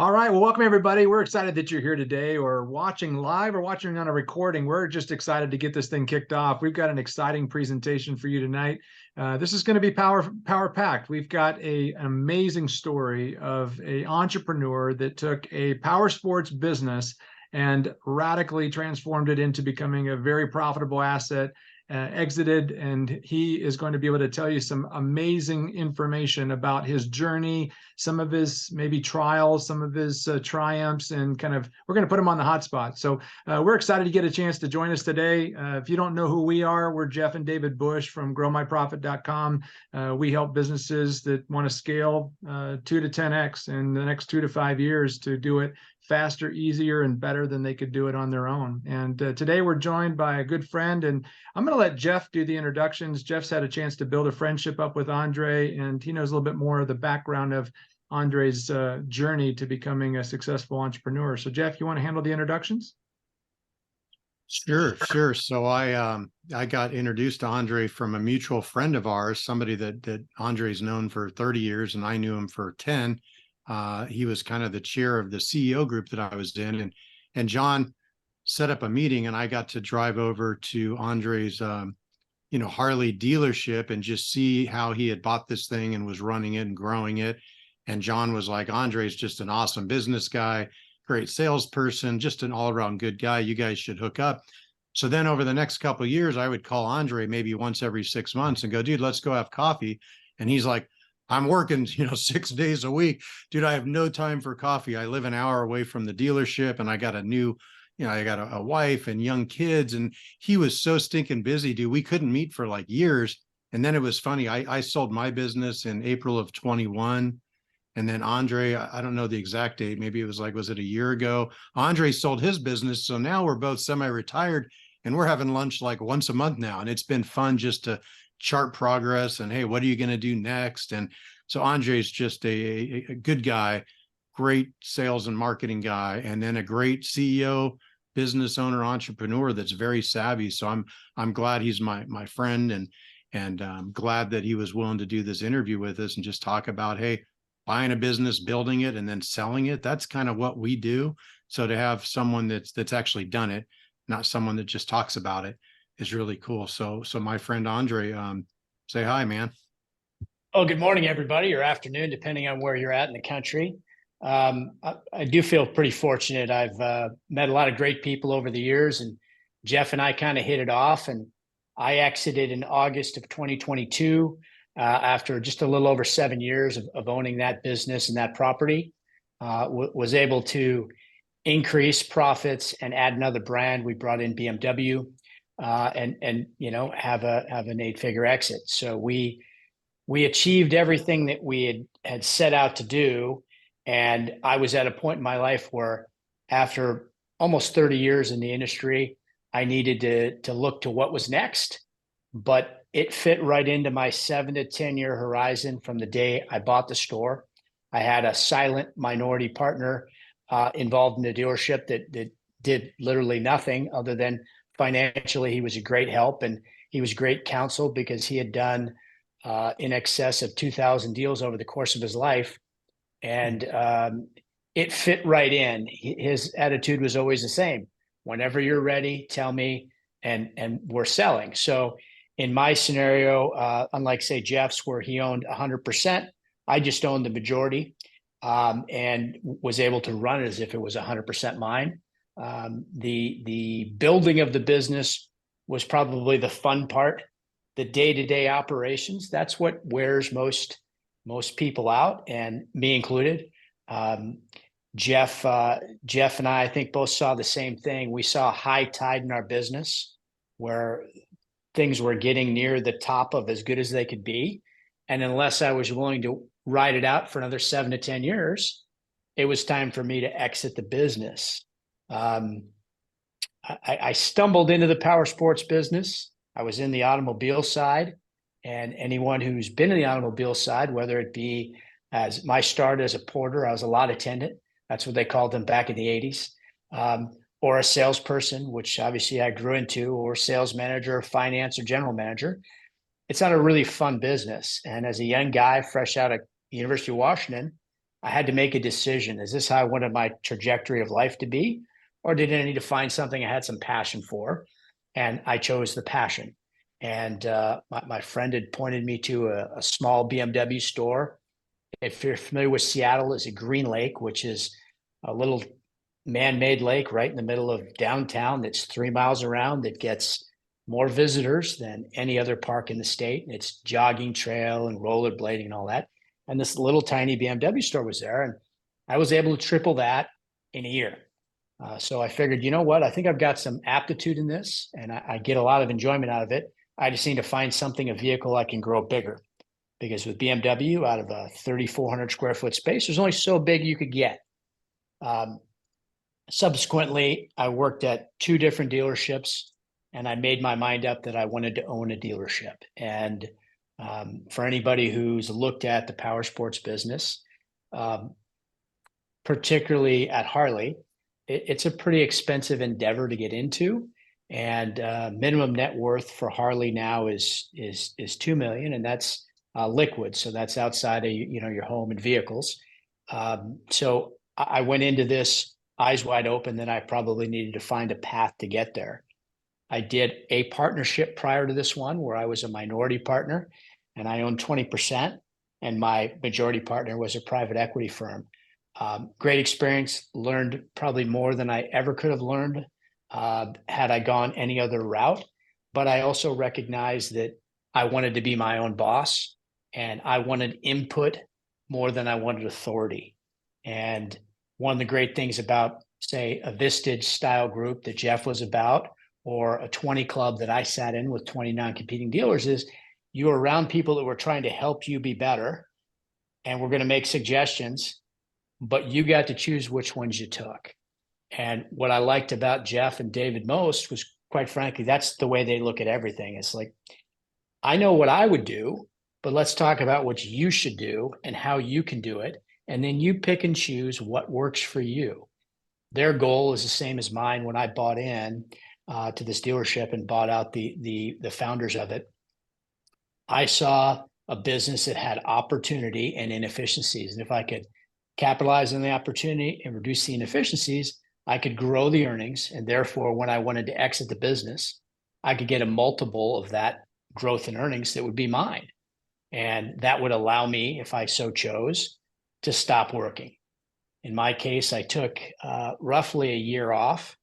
All right. Well, welcome everybody. We're excited that you're here today or watching live or watching on a recording. We're just excited to get this thing kicked off. We've got an exciting presentation for you tonight. This is going to be power packed. We've got an amazing story of an entrepreneur that took a power sports business and radically transformed it into becoming a very profitable asset. Exited, and he is going to be able to tell you some amazing information about his journey, some of his maybe trials, some of his triumphs, and kind of we're going to put him on the hot spot. So we're excited to get a chance to join us today. If you don't know who we are, we're Jeff and David Bush from growmyprofit.com. We help businesses that want to scale 2 to 10x in the next 2 to 5 years to do it faster, easier, and better than they could do it on their own. And today we're joined by a good friend, and I'm going to let Jeff do the introductions. Jeff's had a chance to build a friendship up with Andre, and he knows a little bit more of the background of Andre's journey to becoming a successful entrepreneur. So Jeff, you want to handle the introductions? Sure. So I got introduced to Andre from a mutual friend of ours, somebody that Andre's known for 30 years, and I knew him for 10. He was kind of the chair of the CEO group that I was in, and John set up a meeting, and I got to drive over to Andre's Harley dealership and just see how he had bought this thing and was running it and growing it. And John was like, Andre's just an awesome business guy, great salesperson, just an all-around good guy. You guys should hook up. So then over the next couple of years, I would call Andre maybe once every 6 months and go, dude, let's go have coffee. And he's like, I'm working, 6 days a week. Dude, I have no time for coffee. I live an hour away from the dealership, and I got I got a wife and young kids. And he was so stinking busy, dude. We couldn't meet for like years. And then it was funny. I sold my business in April of 21. And then Andre, I don't know the exact date. Maybe it was was it a year ago? Andre sold his business. So now we're both semi-retired, and we're having lunch like once a month now. And it's been fun just to chart progress and, hey, what are you going to do next? And so Andre's just a good guy, great sales and marketing guy, and then a great CEO, business owner, entrepreneur that's very savvy. So I'm glad he's my friend, and I'm glad that he was willing to do this interview with us and just talk about, hey, buying a business, building it, and then selling it. That's kind of what we do. So to have someone that's actually done it, not someone that just talks about it, is really cool. So my friend Andre, say hi, man. Oh, good morning, everybody, or afternoon, depending on where you're at in the country. I do feel pretty fortunate. I've met a lot of great people over the years, and Jeff and I kind of hit it off. And I exited in August of 2022 after just a little over 7 years of owning that business and that property. Was able to increase profits and add another brand. We brought in BMW. And have an 8-figure exit. So we achieved everything that we had set out to do. And I was at a point in my life where, after almost 30 years in the industry, I needed to look to what was next. But it fit right into my 7 to 10 year horizon from the day I bought the store. I had a silent minority partner involved in the dealership that did literally nothing other than financially. He was a great help, and he was great counsel because he had done in excess of 2,000 deals over the course of his life. And it fit right in. His attitude was always the same. Whenever you're ready, tell me, and we're selling. So in my scenario, unlike, say, Jeff's, where he owned 100%, I just owned the majority and was able to run it as if it was 100% mine. The building of the business was probably the fun part. The day-to-day operations, that's what wears most people out, and me included. Jeff and I think both saw the same thing. We saw a high tide in our business where things were getting near the top of as good as they could be. And unless I was willing to ride it out for another 7 to 10 years, it was time for me to exit the business. I stumbled into the power sports business. I was in the automobile side, and anyone who's been in the automobile side, whether it be as my start as a porter, I was a lot attendant. That's what they called them back in the 80s. Or a salesperson, which obviously I grew into, or sales manager, finance, or general manager. It's not a really fun business. And as a young guy fresh out of the University of Washington, I had to make a decision. Is this how I wanted my trajectory of life to be? Or did I need to find something I had some passion for? And I chose the passion. And my friend had pointed me to a small BMW store. If you're familiar with Seattle, it's a Green Lake, which is a little man-made lake right in the middle of downtown that's 3 miles around that gets more visitors than any other park in the state. It's jogging trail and rollerblading and all that. And this little tiny BMW store was there, and I was able to triple that in a year. So I figured, you know what? I think I've got some aptitude in this, and I get a lot of enjoyment out of it. I just need to find something, a vehicle I can grow bigger. Because with BMW, out of a 3,400 square foot space, there's only so big you could get. Subsequently, I worked at 2 different dealerships, and I made my mind up that I wanted to own a dealership. And for anybody who's looked at the Powersports business, particularly at Harley, it's a pretty expensive endeavor to get into. And minimum net worth for Harley now is $2 million, and that's liquid. So that's outside of your home and vehicles. So I went into this eyes wide open that I probably needed to find a path to get there. I did a partnership prior to this one where I was a minority partner and I owned 20%, and my majority partner was a private equity firm. Great experience, learned probably more than I ever could have learned had I gone any other route. But I also recognized that I wanted to be my own boss, and I wanted input more than I wanted authority. And one of the great things about, say, a Vistage style group that Jeff was about, or a 20 club that I sat in with 20 non-competing dealers, is you were around people that were trying to help you be better, and we're going to make suggestions, but you got to choose which ones you took. And what I liked about Jeff and David most was, quite frankly, that's the way they look at everything. It's like, I know what I would do, but let's talk about what you should do and how you can do it. And then you pick and choose what works for you. Their goal is the same as mine when I bought in to this dealership and bought out the founders of it. I saw a business that had opportunity and inefficiencies. And if I could capitalize on the opportunity and reduce the inefficiencies, I could grow the earnings. And therefore, when I wanted to exit the business, I could get a multiple of that growth in earnings that would be mine. And that would allow me, if I so chose, to stop working. In my case, I took roughly a year off,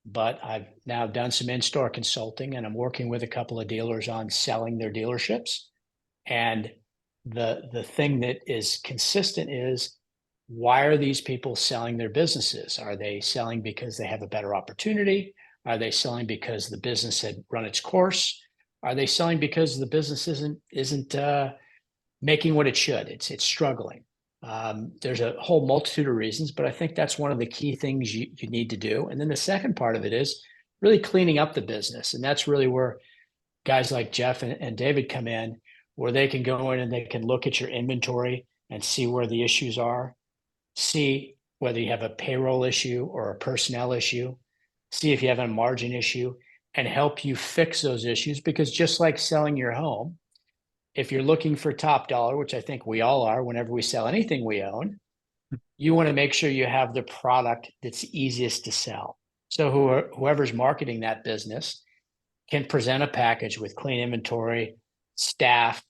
but I've now done some in-store consulting, and I'm working with a couple of dealers on selling their dealerships. And the thing that is consistent is, why are these people selling their businesses? Are they selling because they have a better opportunity? Are they selling because the business had run its course? Are they selling because the business isn't making what it should? It's struggling. There's a whole multitude of reasons, but I think that's one of the key things you need to do. And then the second part of it is really cleaning up the business. And that's really where guys like Jeff and David come in, where they can go in and they can look at your inventory and see where the issues are, see whether you have a payroll issue or a personnel issue, see if you have a margin issue, and help you fix those issues. Because just like selling your home, if you're looking for top dollar, which I think we all are whenever we sell anything we own, you want to make sure you have the product that's easiest to sell. So whoever's marketing that business can present a package with clean inventory, staff,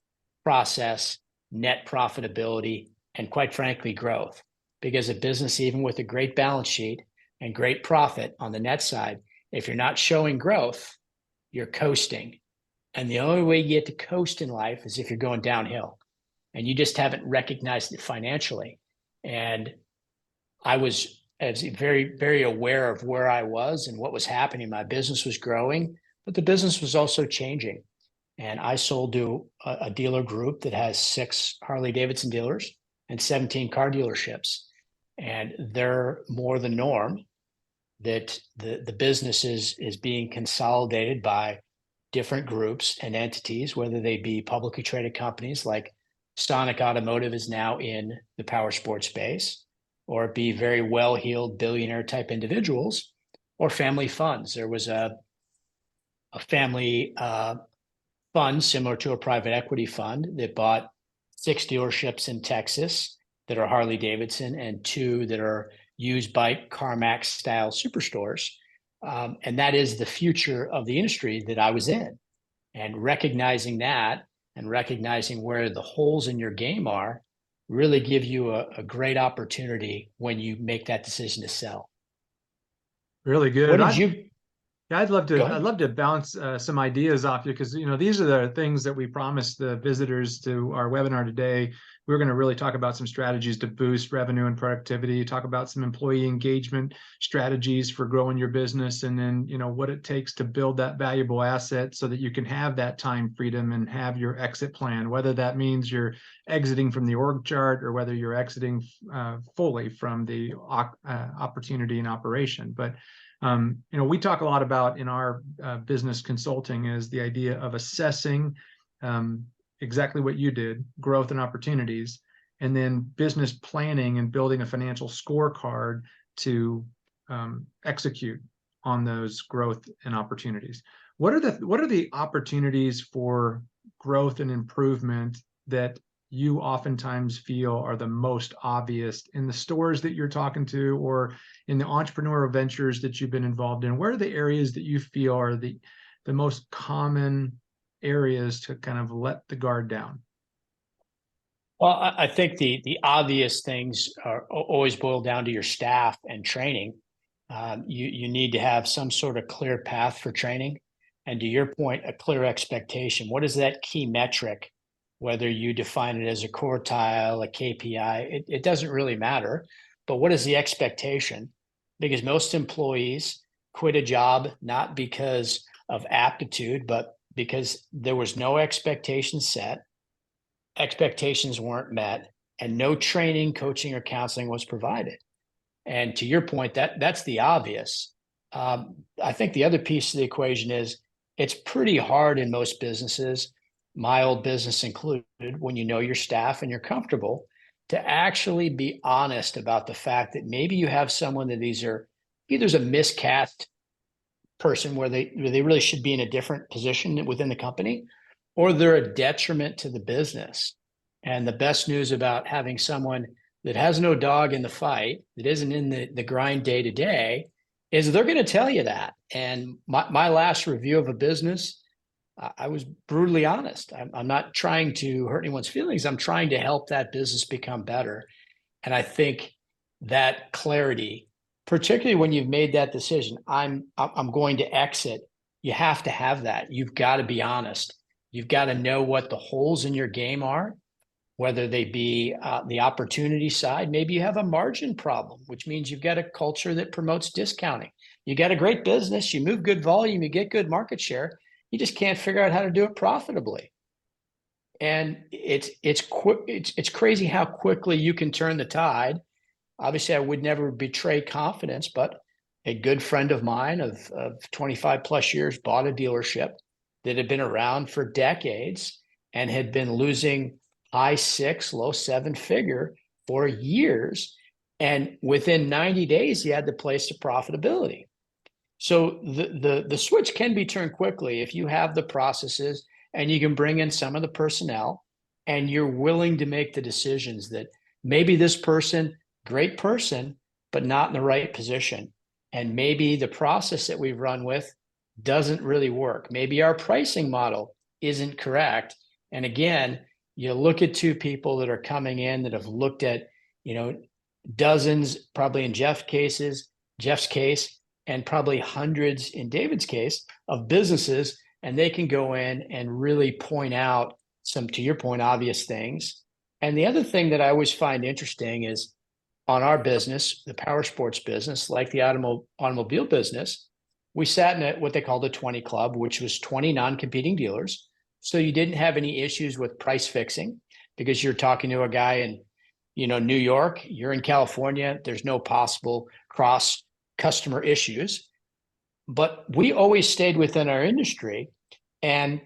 process, net profitability, and quite frankly, growth. Because a business, even with a great balance sheet and great profit on the net side, if you're not showing growth, you're coasting. And the only way you get to coast in life is if you're going downhill, and you just haven't recognized it financially. And I was very, very aware of where I was and what was happening. My business was growing, but the business was also changing. And I sold to a dealer group that has 6 Harley-Davidson dealers and 17 car dealerships. And they're more the norm, that the business is being consolidated by different groups and entities, whether they be publicly traded companies like Sonic Automotive is now in the Powersports space, or it be very well-heeled billionaire type individuals, or family funds. There was a family fund similar to a private equity fund that bought 6 dealerships in Texas that are Harley Davidson and 2 that are used bike CarMax style superstores. And that is the future of the industry that I was in. And recognizing that and recognizing where the holes in your game are really give you a great opportunity when you make that decision to sell. Really good. What did you Yeah, I'd go I'd ahead? love to bounce some ideas off you because these are the things that we promised the visitors to our webinar today. We're going to really talk about some strategies to boost revenue and productivity, talk about some employee engagement strategies for growing your business, and then what it takes to build that valuable asset so that you can have that time freedom and have your exit plan, whether that means you're exiting from the org chart or whether you're exiting fully from the opportunity and operation. But we talk a lot about in our business consulting is the idea of assessing exactly what you did, growth and opportunities, and then business planning and building a financial scorecard to execute on those growth and opportunities. What are the opportunities for growth and improvement that you oftentimes feel are the most obvious in the stores that you're talking to or in the entrepreneurial ventures that you've been involved in? Where are the areas that you feel are the most common areas to kind of let the guard down? Well, I think the obvious things are always boil down to your staff and training. You need to have some sort of clear path for training. And to your point, a clear expectation. What is that key metric? Whether you define it as a quartile, a KPI, it doesn't really matter. But what is the expectation? Because most employees quit a job not because of aptitude, but because there was no expectation set, expectations weren't met, and no training, coaching, or counseling was provided. And to your point, that's the obvious. I think the other piece of the equation is it's pretty hard in most businesses, my old business included, when you know your staff and you're comfortable, to actually be honest about the fact that maybe you have someone that either is a miscast person where they really should be in a different position within the company, or they're a detriment to the business. And the best news about having someone that has no dog in the fight, that isn't in the grind day to day, is they're going to tell you that. And my last review of a business, I was brutally honest. I'm not trying to hurt anyone's feelings. I'm trying to help that business become better. And I think that clarity, particularly when you've made that decision, I'm going to exit, you have to have that. You've got to be honest. You've got to know what the holes in your game are, whether they be the opportunity side. Maybe you have a margin problem, which means you've got a culture that promotes discounting. You got a great business, you move good volume, you get good market share. You just can't figure out how to do it profitably. And it's crazy how quickly you can turn the tide. Obviously, I would never betray confidence, but a good friend of mine of 25 plus years bought a dealership that had been around for decades and had been losing high 6, low 7 figure for years. And within 90 days, he had the place to profitability. So the switch can be turned quickly if you have the processes and you can bring in some of the personnel and you're willing to make the decisions that maybe this person, great person, but not in the right position. And maybe the process that we've run with doesn't really work. Maybe our pricing model isn't correct. And again, you look at 2 people that are coming in that have looked at, dozens, probably in Jeff's case, and probably hundreds in David's case of businesses, and they can go in and really point out some, to your point, obvious things. And the other thing that I always find interesting is on our business, the Powersports business, like the automobile business, we sat in what they called the 20 Club, which was 20 non-competing dealers. So you didn't have any issues with price fixing because you're talking to a guy in, New York, you're in California, there's no possible cross customer issues. But we always stayed within our industry. And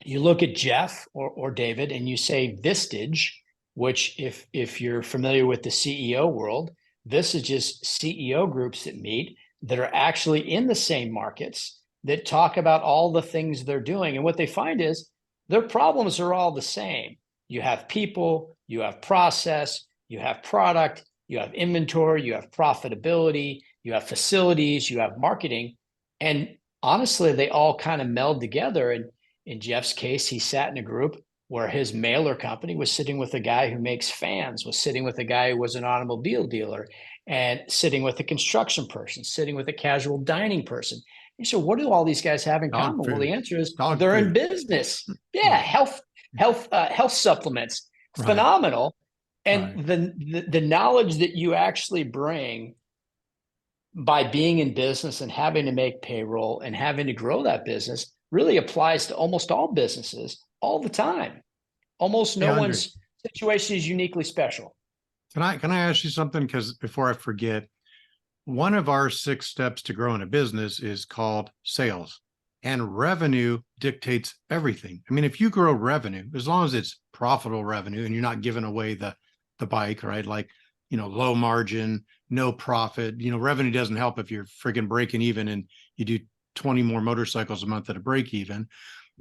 you look at Jeff or David and you say Vistage, which if you're familiar with the CEO world, this is just CEO groups that meet that are actually in the same markets that talk about all the things they're doing. And what they find is their problems are all the same. You have people, you have process, you have product, you have inventory, you have profitability, you have facilities, you have marketing. And honestly, they all kind of meld together. And in Jeff's case, he sat in a group where his mailer company was sitting with a guy who makes fans, was sitting with a guy who was an automobile dealer, and sitting with a construction person, sitting with a casual dining person. And so what do all these guys have in Dog common? Well, the food. answer is Dog they're in food. business. Yeah, Right. health supplements. Right. Phenomenal. Right. And the knowledge that you actually bring by being in business and having to make payroll and having to grow that business really applies to almost all businesses all the time. Almost Hey, no Andre, one's situation is uniquely special. can I ask you something? Because before I forget, one of our 6 steps to growing a business is called sales, and revenue dictates everything. I mean, if you grow revenue, as long as it's profitable revenue and you're not giving away the bike, right? Like, low margin, no profit, revenue doesn't help if you're freaking breaking even and you do 20 more motorcycles a month at a break even.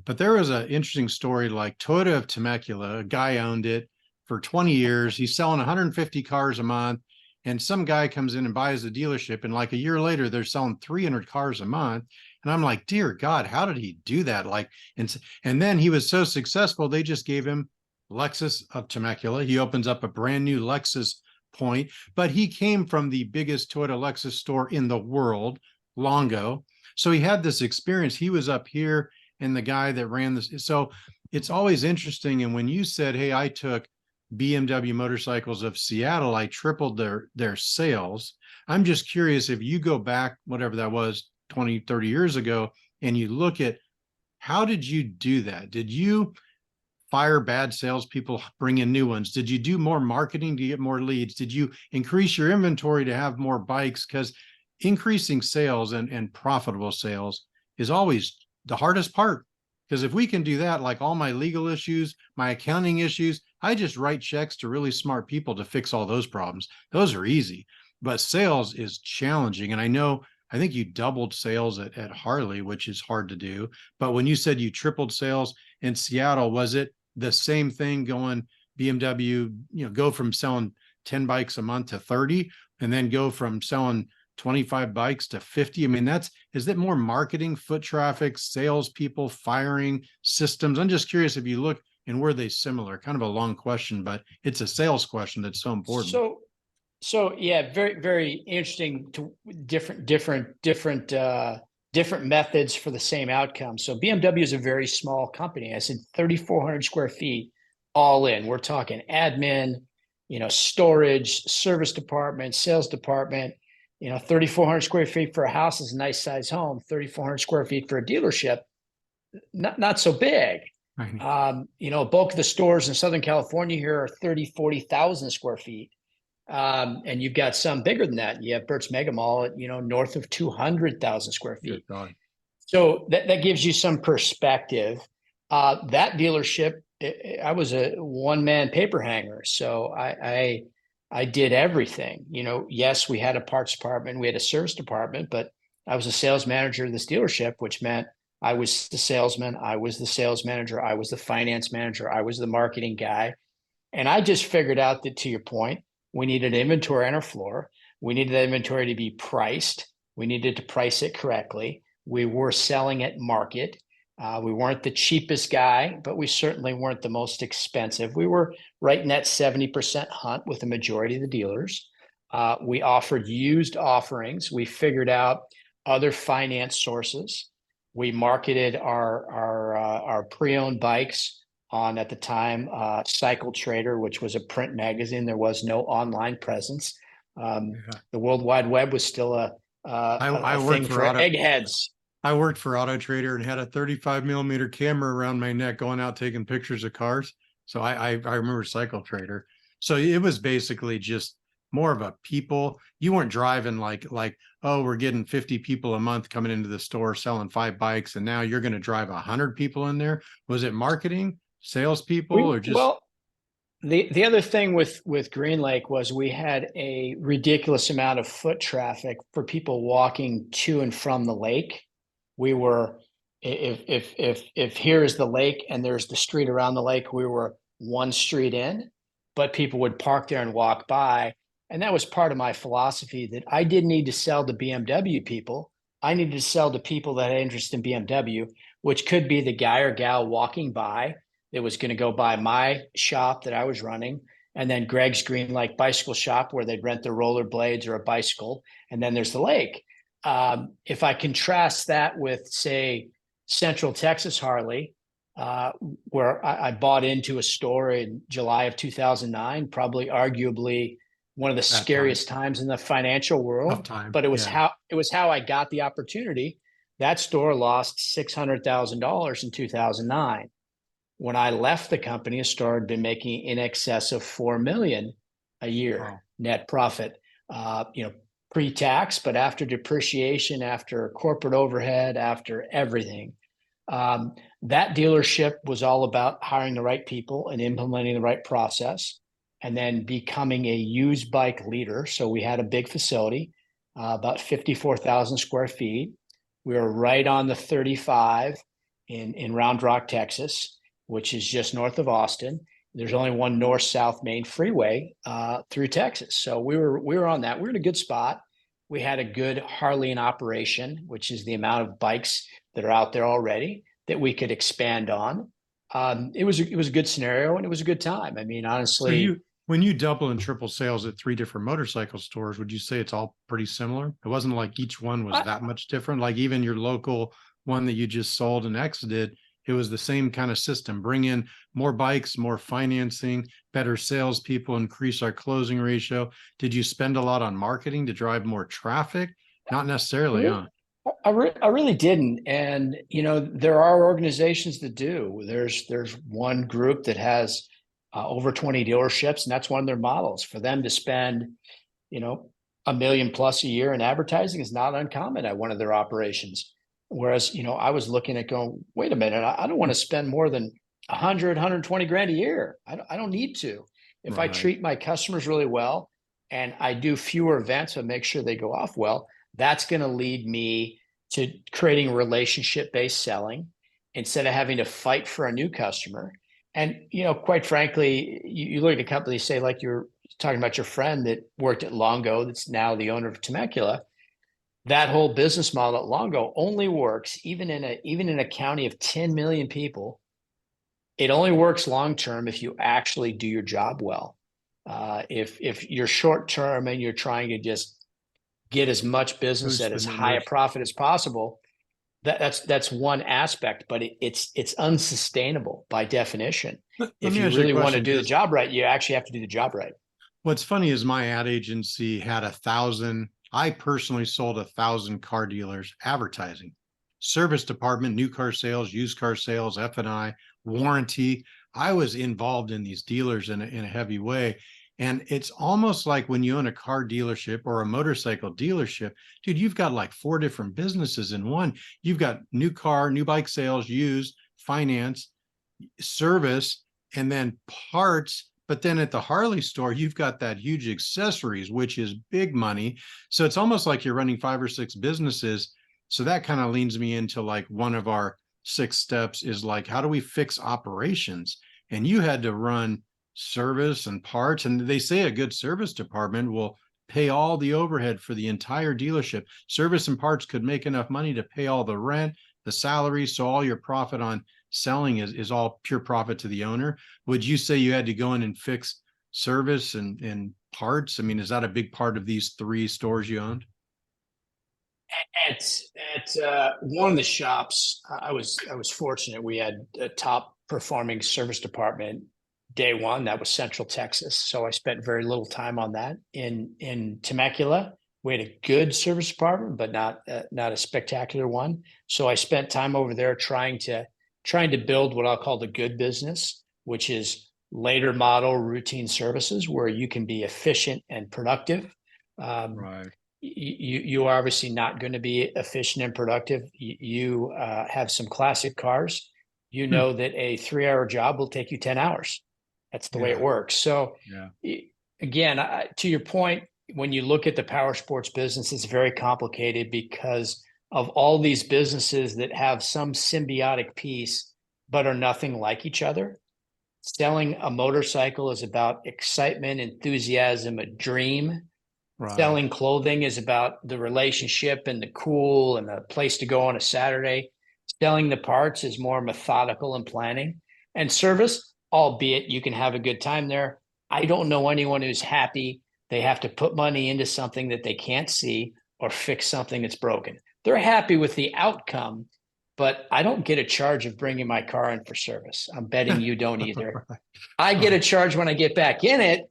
But there was an interesting story, like Toyota of Temecula, a guy owned it for 20 years. He's selling 150 cars a month. And some guy comes in and buys the dealership. And like a year later, they're selling 300 cars a month. And I'm like, dear God, how did he do that? Like, and then he was so successful, they just gave him Lexus of Temecula. He opens up a brand new Lexus point, but he came from the biggest Toyota Lexus store in the world, Longo. So he had this experience. He was up here and the guy that ran this. So it's always interesting. And when you said, hey, I took BMW Motorcycles of Seattle, I tripled their sales. I'm just curious, if you go back, whatever that was, 20, 30 years ago, and you look at how did you do that? Did you fire bad salespeople, bring in new ones? Did you do more marketing to get more leads? Did you increase your inventory to have more bikes? Because increasing sales and profitable sales is always the hardest part. Because if we can do that, like all my legal issues, my accounting issues, I just write checks to really smart people to fix all those problems. Those are easy, but sales is challenging. And I think you doubled sales at Harley, which is hard to do. But when you said you tripled sales in Seattle, was it the same thing going BMW, go from selling 10 bikes a month to 30, and then go from selling 25 bikes to 50? I mean, is it more marketing, foot traffic, salespeople, firing systems? I'm just curious if you look, and were they similar? Kind of a long question, but it's a sales question that's so important. So yeah, very, very interesting to different methods for the same outcome. So BMW is a very small company. I said 3,400 square feet all in. We're talking admin, storage, service department, sales department. 3,400 square feet for a house is a nice size home. 3,400 square feet for a dealership, not so big. Right. Bulk of the stores in Southern California here are 30, 40,000 square feet. And you've got some bigger than that. You have Burt's Mega Mall at, north of 200,000 square feet. So that gives you some perspective. That dealership, I was a one-man paper hanger. So I did everything. Yes, we had a parts department, we had a service department, but I was a sales manager of this dealership, which meant I was the salesman, I was the sales manager, I was the finance manager, I was the marketing guy. And I just figured out that, to your point, we needed inventory on our floor. We needed that inventory to be priced. We needed to price it correctly. We were selling at market. We weren't the cheapest guy, but we certainly weren't the most expensive. We were right in that 70% hunt with the majority of the dealers. We offered used offerings. We figured out other finance sources. We marketed our pre-owned bikes on, at the time, Cycle Trader, which was a print magazine. There was no online presence. The World Wide Web was still a thing for eggheads. I worked for Auto Trader and had a 35 millimeter camera around my neck going out taking pictures of cars. So I remember Cycle Trader. So it was basically just more of a people. You weren't driving like, oh, we're getting 50 people a month coming into the store selling 5 bikes, and now you're going to drive 100 people in there. Was it marketing, salespeople, or just? Well, the other thing with Green Lake was we had a ridiculous amount of foot traffic for people walking to and from the lake. We were, if here is the lake and there's the street around the lake, we were one street in. but people would park there and walk by. And that was part of my philosophy, that I didn't need to sell to BMW people. I needed to sell to people that had interest in BMW, which could be the guy or gal walking by that was going to go by my shop that I was running, and then Greg's Green Lake Bicycle Shop, where they'd rent their rollerblades or a bicycle, and then there's the lake. If I contrast that with, say, Central Texas Harley, where I bought into a store in July of 2009, probably arguably one of the scariest times in the financial world. But it was how I got the opportunity. That store lost $600,000 in 2009. When I left the company, the store had been making in excess of $4 million a year net profit, pre-tax, but after depreciation, after corporate overhead, after everything. That dealership was all about hiring the right people and implementing the right process, and then becoming a used bike leader. So we had a big facility, about 54,000 square feet. We were right on the 35 in Round Rock, Texas, which is just north of Austin. There's only one north-south main freeway through Texas. So we were on that. We were in a good spot. We had a good Harley in operation, which is the amount of bikes that are out there already that we could expand on. It was a good scenario, and it was a good time. I mean, honestly. So when you double and triple sales at 3 different motorcycle stores, would you say it's all pretty similar? It wasn't like each one was that much different. Like even your local one that you just sold and exited, it was the same kind of system. Bring in more bikes, more financing, better salespeople, increase our closing ratio. Did you spend a lot on marketing to drive more traffic? Not necessarily, huh? I really didn't. And, there are organizations that do. There's one group that has over 20 dealerships, and that's one of their models. For them to spend, $1 million plus a year in advertising is not uncommon at one of their operations. Whereas, I was looking at going, wait a minute, I don't want to spend more than 100, 120 grand a year. I don't need to. If I treat my customers really well and I do fewer events and make sure they go off well, that's going to lead me to creating relationship-based selling instead of having to fight for a new customer. And, quite frankly, you look at a company, say, like you're talking about your friend that worked at Longo, that's now the owner of Temecula. That whole business model at Longo only works, even in a county of 10 million people. It only works long-term if you actually do your job well. If you're short-term and you're trying to just get as much business at as high a profit as possible, that's one aspect, but it's unsustainable by definition. If you really want to do the job right, you actually have to do the job right. What's funny is my ad agency had 1,000. I personally sold 1,000 car dealers advertising, service department, new car sales, used car sales, F&I, warranty. I was involved in these dealers in a heavy way. And it's almost like when you own a car dealership or a motorcycle dealership, dude, you've got like 4 different businesses in one. You've got new car, new bike sales, used, finance, service, and then parts. But then at the Harley store, you've got that huge accessories, which is big money. So it's almost like you're running 5 or 6 businesses. So that kind of leads me into like one of our 6 steps is like, how do we fix operations? And you had to run service and parts. And they say a good service department will pay all the overhead for the entire dealership. Service and parts could make enough money to pay all the rent, the salaries. So all your profit on selling is all pure profit to the owner. Would you say you had to go in and fix service and parts? I mean, is that a big part of these 3 stores you owned? At one of the shops, I was fortunate. We had a top performing service department day one. That was Central Texas. So I spent very little time on that. In Temecula, we had a good service department, but not a spectacular one. So I spent time over there trying to build what I'll call the good business, which is later model routine services where you can be efficient and productive. You are obviously not going to be efficient and productive. You have some classic cars. You know that a 3-hour job will take you 10 hours. That's the way it works. So again, to your point, when you look at the Powersports business, it's very complicated because of all these businesses that have some symbiotic piece, but are nothing like each other. Selling a motorcycle is about excitement, enthusiasm, a dream. Right. Selling clothing is about the relationship and the cool and the place to go on a Saturday. Selling the parts is more methodical and planning. And service, albeit you can have a good time there, I don't know anyone who's happy they have to put money into something that they can't see or fix something that's broken. They're happy with the outcome, but I don't get a charge of bringing my car in for service. I'm betting you don't either. Right. I get a charge when I get back in it,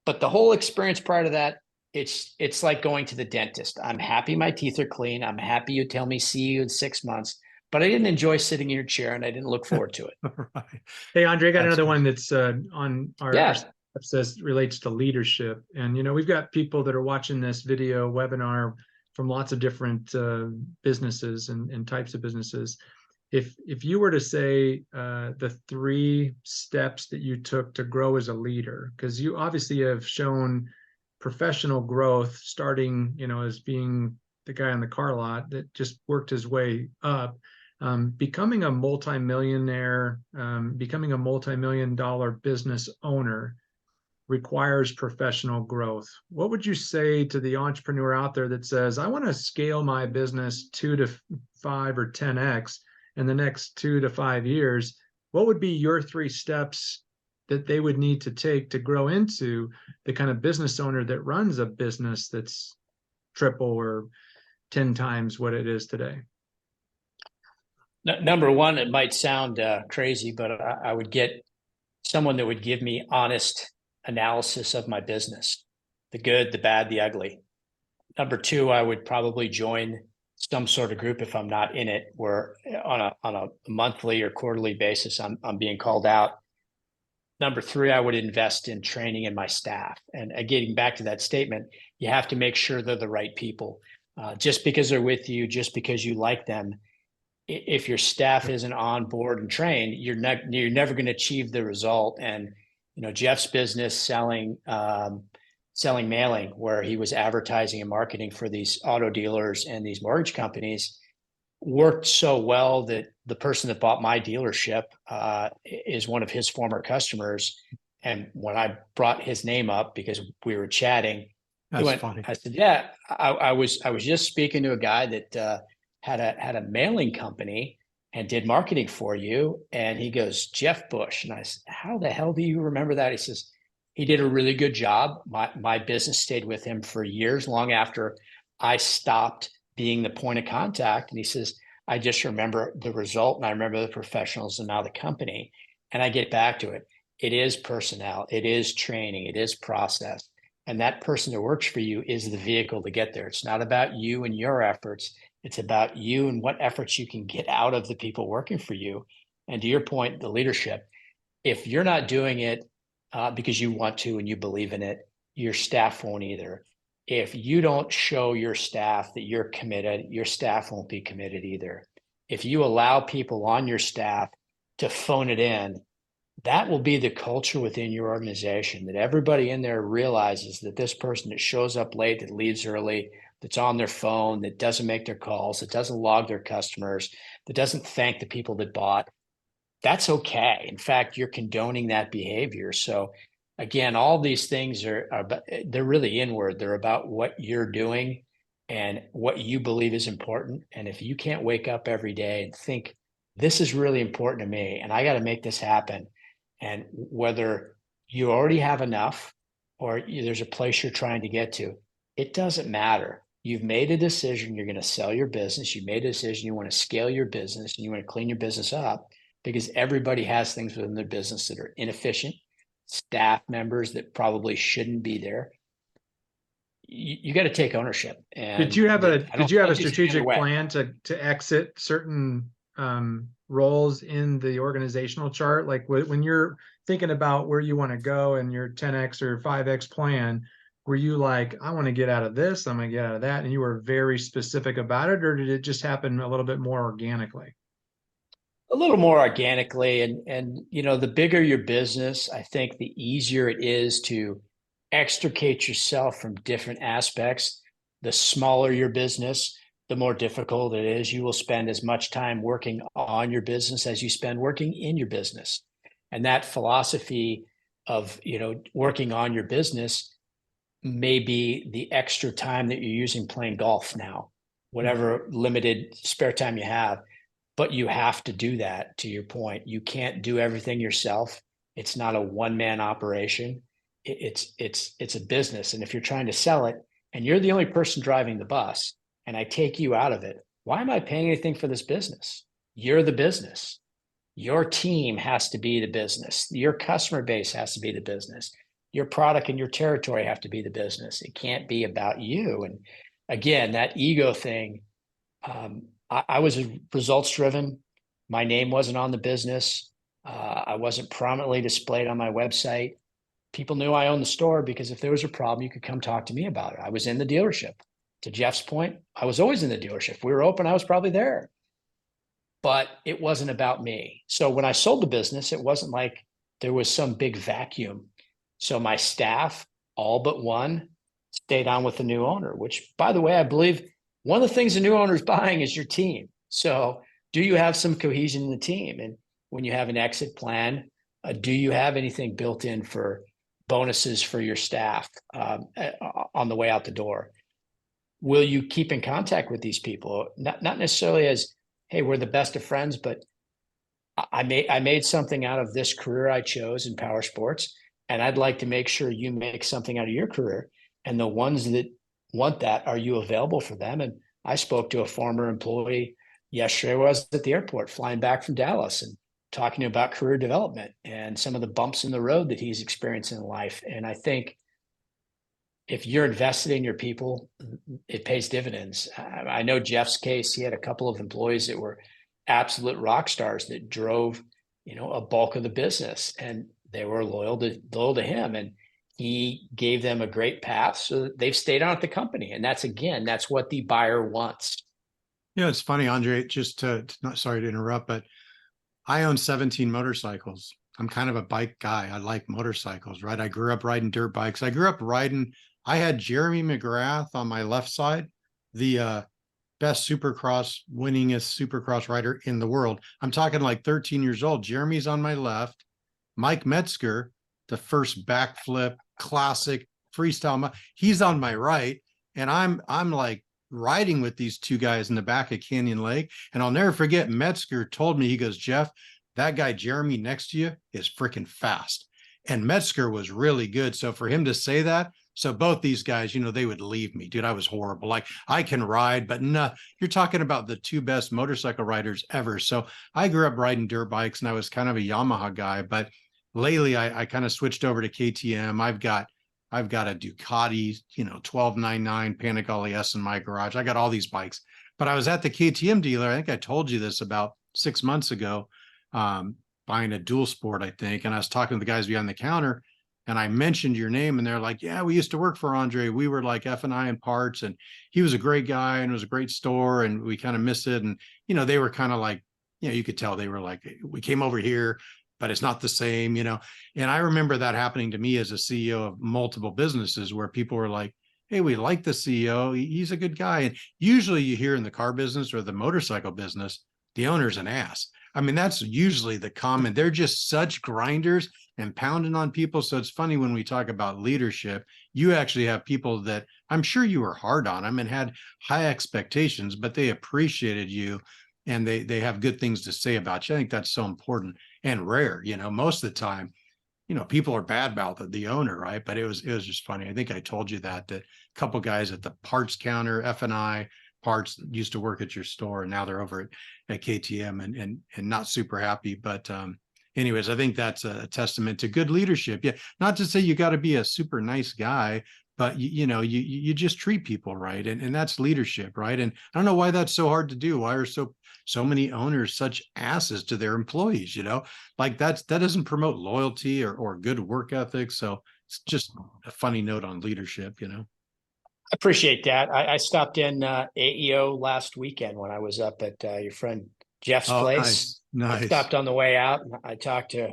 but the whole experience prior to that, it's like going to the dentist. I'm happy my teeth are clean. I'm happy you tell me see you in 6 months, but I didn't enjoy sitting in your chair and I didn't look forward to it. Right. Hey, Andre, I got That's another good. one that's on our says relates to leadership. And, we've got people that are watching this video webinar from lots of different businesses and types of businesses. If you were to say the 3 steps that you took to grow as a leader, because you obviously have shown professional growth starting, as being the guy on the car lot that just worked his way up, becoming a multimillionaire, becoming a multi-million-dollar business owner requires professional growth. What would you say to the entrepreneur out there that says, I want to scale my business 2 to 5 or 10x in the next 2 to 5 years? What would be your 3 steps that they would need to take to grow into the kind of business owner that runs a business that's triple or 10 times what it is today? Number one, it might sound crazy, but I would get someone that would give me honest analysis of my business, the good, the bad, the ugly. Number 2, I would probably join some sort of group if I'm not in it, where on a monthly or quarterly basis, I'm being called out. Number 3, I would invest in training in my staff. And getting back to that statement, you have to make sure they're the right people. Just because they're with you, just because you like them, if your staff isn't on board and trained, you're never going to achieve the result. And Jeff's business selling mailing, where he was advertising and marketing for these auto dealers and these mortgage companies, worked so well that the person that bought my dealership is one of his former customers. And when I brought his name up because we were chatting, he went, funny. I said, yeah, I was just speaking to a guy that had a mailing company and did marketing for you. And he goes, Jeff Bush. And I said, how the hell do you remember that? He says, he did a really good job. My business stayed with him for years, long after I stopped being the point of contact. And he says, I just remember the result and I remember the professionals and now the company. And I get back to it. It is personnel. It is training. It is process. And that person that works for you is the vehicle to get there. It's not about you and your efforts. It's about you and what efforts you can get out of the people working for you. And to your point, the leadership, if you're not doing it because you want to and you believe in it, your staff won't either. If you don't show your staff that you're committed, your staff won't be committed either. If you allow people on your staff to phone it in, that will be the culture within your organization, that everybody in there realizes that this person that shows up late, that leaves early, that's on their phone, that doesn't make their calls, that doesn't log their customers, that doesn't thank the people that bought, that's okay. In fact, you're condoning that behavior. So again, all these things they're really inward. They're about what you're doing and what you believe is important. And if you can't wake up every day and think, this is really important to me and I got to make this happen. And whether you already have enough or there's a place you're trying to get to, it doesn't matter. You've made a decision. You're going to sell your business. You made a decision. You want to scale your business and you want to clean your business up, because everybody has things within their business that are inefficient, staff members that probably shouldn't be there. You got to take ownership. And did you have a strategic plan to exit certain roles in the organizational chart? Like when you're thinking about where you want to go and your 10x or 5x plan, were you like, I want to get out of this, I'm going to get out of that, and you were very specific about it, or did it just happen a little bit more organically? A little more organically. And the bigger your business, I think the easier it is to extricate yourself from different aspects. The smaller your business, the more difficult it is. You will spend as much time working on your business as you spend working in your business. And that philosophy of, working on your business may be the extra time that you're using playing golf now, whatever limited spare time you have. But you have to do that. To your point, you can't do everything yourself. It's not a one-man operation. It's a business. And if you're trying to sell it and you're the only person driving the bus and I take you out of it, why am I paying anything for this business? You're the business. Your team has to be the business. Your customer base has to be the business. Your product and your territory have to be the business. It can't be about you. And again, that ego thing, I was results driven. My name wasn't on the business. I wasn't prominently displayed on my website. People knew I owned the store because if there was a problem, you could come talk to me about it. I was in the dealership. To Jeff's point, I was always in the dealership. If we were open, I was probably there. But it wasn't about me. So when I sold the business, it wasn't like there was some big vacuum. So my staff, all but one, stayed on with the new owner, which, by the way, I believe one of the things the new owner is buying is your team. So do you have some cohesion in the team? And when you have an exit plan, do you have anything built in for bonuses for your staff on the way out the door? Will you keep in contact with these people? Not necessarily as, hey, we're the best of friends, but I made something out of this career I chose in Powersports, and I'd like to make sure you make something out of your career. And the ones that want that, are you available for them? And I spoke to a former employee yesterday. I was at the airport flying back from Dallas and talking about career development and some of the bumps in the road that he's experiencing in life. And I think if you're invested in your people, it pays dividends. I know Jeff's case, he had a couple of employees that were absolute rock stars that drove, a bulk of the business, and they were loyal to him. And he gave them a great path, so that they've stayed on at the company. And that's what the buyer wants. Yeah, it's funny, Andre, just to not, sorry to interrupt, but I own 17 motorcycles. I'm kind of a bike guy. I like motorcycles, right? I grew up riding dirt bikes. I had Jeremy McGrath on my left side, the best winningest supercross rider in the world. I'm talking like 13 years old. Jeremy's on my left. Mike Metzger, the first backflip classic freestyle, he's on my right. And I'm like riding with these two guys in the back of Canyon Lake. And I'll never forget, Metzger told me, he goes, Jeff, that guy Jeremy next to you is freaking fast. And Metzger was really good. So for him to say that, so both these guys, they would leave me, dude. I was horrible. Like, I can ride, but no, you're talking about the two best motorcycle riders ever. So I grew up riding dirt bikes and I was kind of a Yamaha guy, but lately I kind of switched over to KTM. I've got a Ducati, 1299 Panigale S in my garage. I got all these bikes, but I was at the KTM dealer. I think I told you this about 6 months ago, buying a dual sport, I think. And I was talking to the guys behind the counter, and I mentioned your name, and they're like, yeah, we used to work for Andre. We were like F&I and parts, and he was a great guy, and it was a great store, and we kind of miss it. And, they were kind of like, you could tell they were like, we came over here, but it's not the same, And I remember that happening to me as a CEO of multiple businesses, where people were like, hey, we like the CEO. He's a good guy. And usually you hear in the car business or the motorcycle business, the owner's an ass. I mean, that's usually the common. They're just such grinders and pounding on people. So it's funny when we talk about leadership, you actually have people that I'm sure you were hard on them and had high expectations, but they appreciated you and they have good things to say about you. I think that's so important and rare. Most of the time, people are bad about the owner, right? But it was just funny. I think I told you that a couple guys at the parts counter, F&I parts, used to work at your store, and now they're over at KTM and not super happy. But anyways, I think that's a testament to good leadership. Yeah, not to say you got to be a super nice guy, but you just treat people right, and that's leadership, right? And I don't know why that's so hard to do. Why are so many owners such asses to their employees? Like that doesn't promote loyalty or good work ethic. So it's just a funny note on leadership. I appreciate that. I stopped in AEO last weekend when I was up at your friend Jeff's place. Nice. I stopped on the way out, and I talked to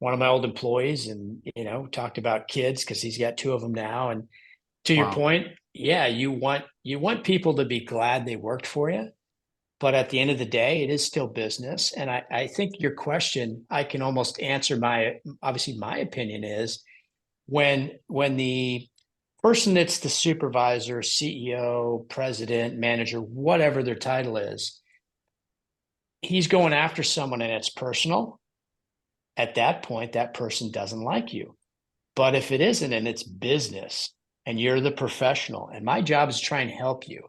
one of my old employees, and talked about kids because he's got two of them now. And to your point, yeah, you want people to be glad they worked for you, But at the end of the day, it is still business. And I think your question, I can almost answer obviously my opinion is when the person that's the supervisor, CEO, president, manager, whatever their title is, he's going after someone and it's personal. At that point, that person doesn't like you. But if it isn't and it's business and you're the professional and my job is to try and help you.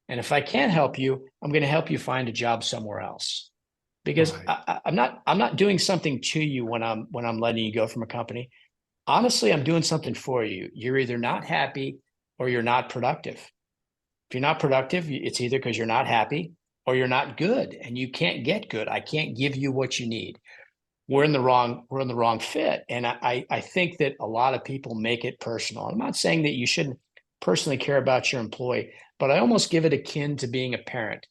And if I can't help you, I'm going to help you find a job somewhere else. Because Right. I'm not doing something to you when I'm letting you go from a company. Honestly, I'm doing something for you. You're either not happy or you're not productive. If you're not productive, it's either because you're not happy or you're not good and you can't get good. I can't give you what you need. We're in the wrong fit. And I think that a lot of people make it personal. I'm not saying that you shouldn't personally care about your employee, but I almost give it akin to being a parent.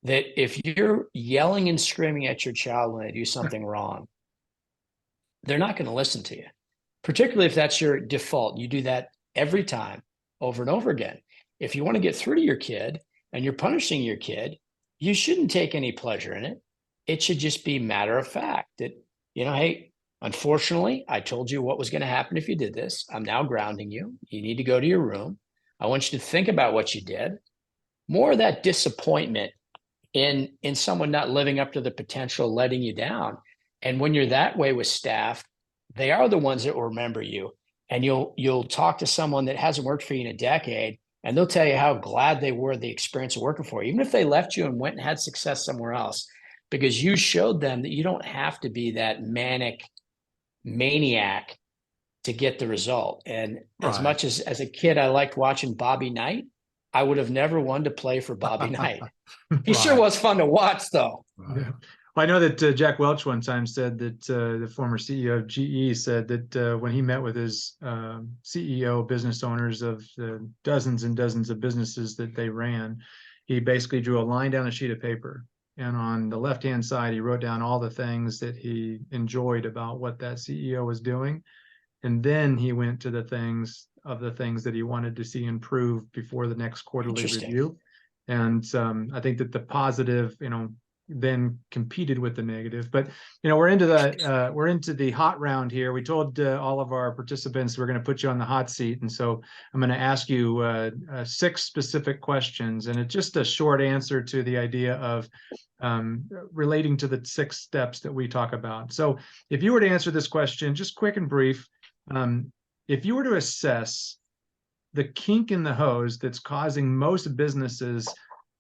That if you're yelling and screaming at your child when they do something wrong, they're not going to listen to you, particularly if that's your default. You do that every time over and over again. If you want to get through to your kid and you're punishing your kid, you shouldn't take any pleasure in it. It should just be matter of fact that, hey, unfortunately, I told you what was going to happen if you did this. I'm now grounding you. You need to go to your room. I want you to think about what you did. More of that disappointment in someone not living up to the potential, letting you down. And when you're that way with staff, they are the ones that will remember you. And you'll talk to someone that hasn't worked for you in a decade, and they'll tell you how glad they were the experience of working for you, even if they left you and went and had success somewhere else, because you showed them that you don't have to be that maniac to get the result. And as Right. much as a kid, I liked watching Bobby Knight, I would have never wanted to play for Bobby Knight. He sure Right. was fun to watch, though. Right. Yeah. Well, I know that Jack Welch one time said that the former CEO of GE said that when he met with his CEO business owners of dozens and dozens of businesses that they ran, he basically drew a line down a sheet of paper. And on the left-hand side, he wrote down all the things that he enjoyed about what that CEO was doing. And then he went to the things that he wanted to see improve before the next quarterly Interesting. review. And I think that the positive, then competed with the negative. But we're into the hot round here. We told all of our participants we're going to put you on the hot seat, and so I'm going to ask you 6 specific questions, and it's just a short answer to the idea of relating to the 6 steps that we talk about. So if you were to answer this question, just quick and brief, if you were to assess the kink in the hose that's causing most businesses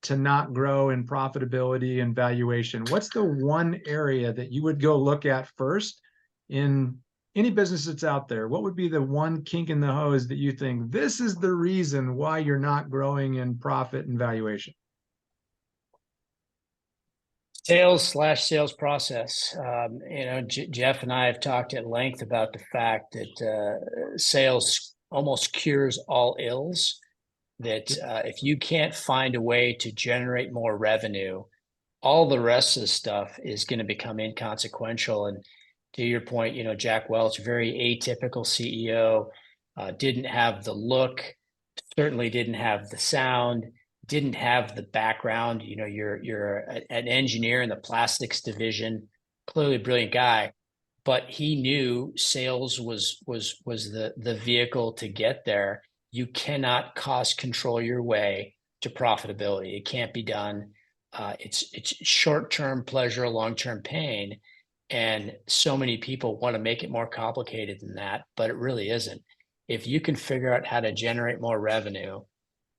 to not grow in profitability and valuation, what's the one area that you would go look at first in any business that's out there? What would be the one kink in the hose that you think this is the reason why you're not growing in profit and valuation? Sales process. Jeff and I have talked at length about the fact that sales almost cures all ills. That if you can't find a way to generate more revenue, all the rest of the stuff is going to become inconsequential. And to your point, Jack Welch, very atypical CEO, didn't have the look, certainly didn't have the sound, didn't have the background. You're an engineer in the plastics division, clearly a brilliant guy, but he knew sales was the vehicle to get there. You cannot cost control your way to profitability. It can't be done. It's short-term pleasure, long-term pain. And so many people want to make it more complicated than that, but it really isn't. If you can figure out how to generate more revenue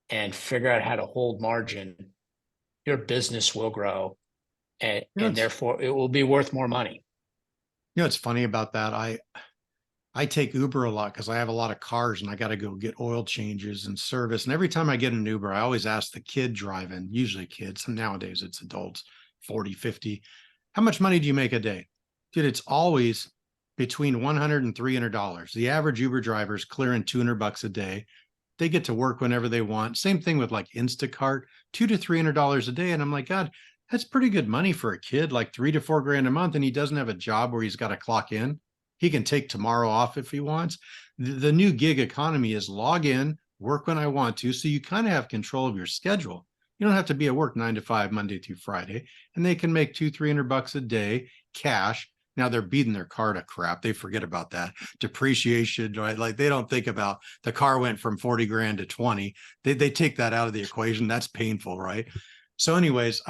and figure out how to hold margin, your business will grow, and therefore it will be worth more money. It's funny about that. I take Uber a lot because I have a lot of cars and I got to go get oil changes and service. And every time I get an Uber, I always ask the kid driving, usually kids, and nowadays it's adults, 40, 50, how much money do you make a day? Dude, it's always between $100 and $300. The average Uber driver is clearing $200 a day. They get to work whenever they want. Same thing with like Instacart, $200 to $300 a day. And I'm like, God, that's pretty good money for a kid, like $3 to $4 grand a month. And he doesn't have a job where he's got to clock in. He can take tomorrow off if he wants. The new gig economy is log in, work when I want to. So you kind of have control of your schedule. You don't have to be at work 9 to 5, Monday through Friday, and they can make $200-300 a day cash. Now they're beating their car to crap. They forget about that depreciation, right? Like they don't think about the car went from 40 grand to 20. They take that out of the equation. That's painful, right? So anyways,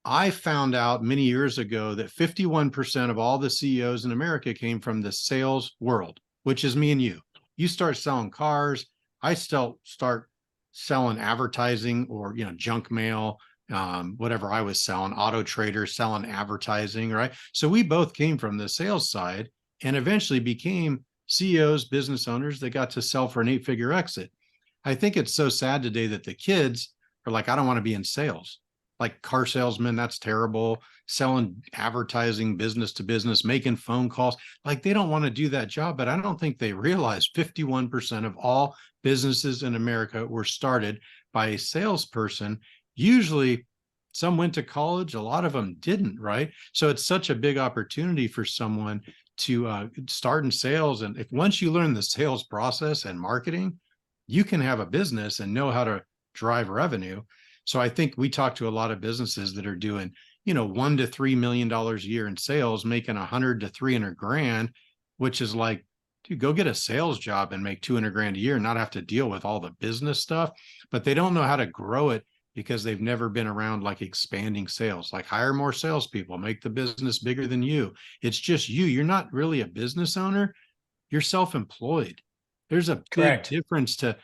I found out many years ago that 51% of all the CEOs in America came from the sales world, which is me and you. You start selling cars, I still start selling advertising or, junk mail, whatever I was selling, Auto Trader, selling advertising, right? So we both came from the sales side and eventually became CEOs, business owners that got to sell for an 8-figure exit. I think it's so sad today that the kids are like, I don't want to be in sales. Like car salesmen, that's terrible. Selling advertising, business to business, making phone calls. Like they don't want to do that job, but I don't think they realize 51% of all businesses in America were started by a salesperson. Usually some went to college, a lot of them didn't, right? So it's such a big opportunity for someone to start in sales. And if once you learn the sales process and marketing, you can have a business and know how to drive revenue. So I think we talk to a lot of businesses that are doing, $1 to $3 million a year in sales, making 100 to 300 grand, which is like, dude, go get a sales job and make 200 grand a year and not have to deal with all the business stuff. But they don't know how to grow it because they've never been around like expanding sales, like hire more salespeople, make the business bigger than you. It's just you. You're not really a business owner. You're self-employed. There's a big difference to,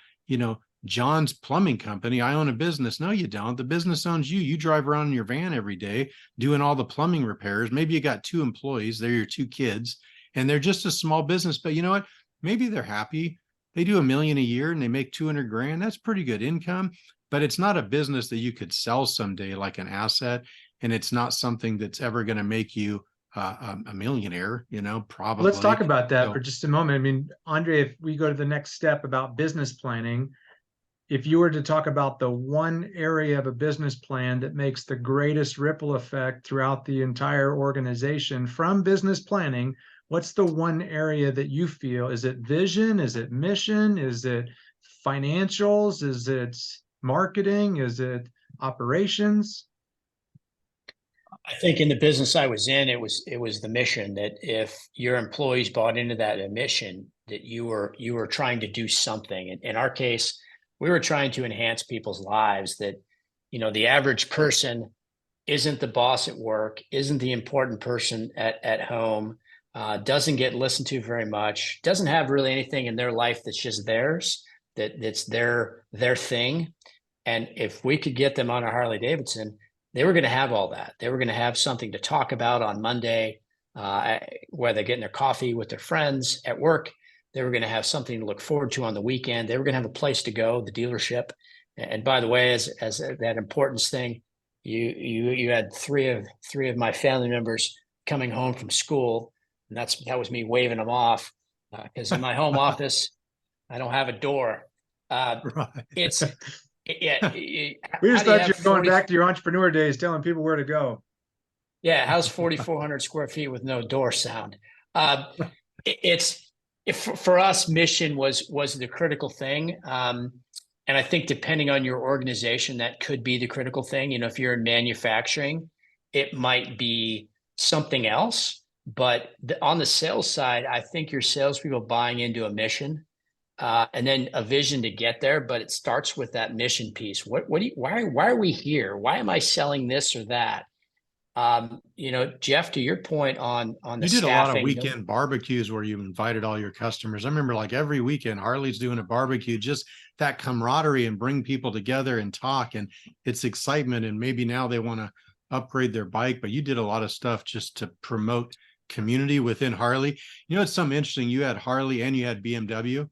John's plumbing company. I own a business. No, you don't. The business owns you. You drive around in your van every day doing all the plumbing repairs. Maybe you got 2 employees. They're your 2 kids and they're just a small business, but you know what? Maybe they're happy. They do $1 million a year and they make 200 grand. That's pretty good income, but it's not a business that you could sell someday like an asset. And it's not something that's ever going to make you a millionaire, probably. Let's talk about that So, for just a moment. I mean, Andre, if we go to the next step about business planning, if you were to talk about the one area of a business plan that makes the greatest ripple effect throughout the entire organization from business planning, what's the one area that you feel? Is it vision? Is it mission? Is it financials? Is it marketing? Is it operations? I think in the business I was in, it was the mission that if your employees bought into that mission, that you were trying to do something. In our case, we were trying to enhance people's lives. That the average person isn't the boss at work, isn't the important person at home, doesn't get listened to very much, doesn't have really anything in their life that's just theirs, that's their thing. And if we could get them on a Harley Davidson, they were going to have all that. They were going to have something to talk about on Monday, where they're getting their coffee with their friends at work. They were going to have something to look forward to on the weekend. They were going to have a place to go, the dealership. And by the way, as that importance thing, you had three of my family members coming home from school, and that was me waving them off because in my home office, I don't have a door. It's yeah. We just thought you were going back to your entrepreneur days, telling people where to go. Yeah, how's 4,400 square feet with no door sound? For us, mission was the critical thing. And I think depending on your organization, that could be the critical thing. If you're in manufacturing, it might be something else. But on the sales side, I think your salespeople buying into a mission and then a vision to get there. But it starts with that mission piece. Why are we here? Why am I selling this or that? Jeff, to your point on the you did staffing, a lot of weekend barbecues where you invited all your customers. I remember like every weekend Harley's doing a barbecue, just that camaraderie and bring people together and talk, and it's excitement. And maybe now they want to upgrade their bike, but you did a lot of stuff just to promote community within Harley. It's something interesting. You had Harley and you had BMW. A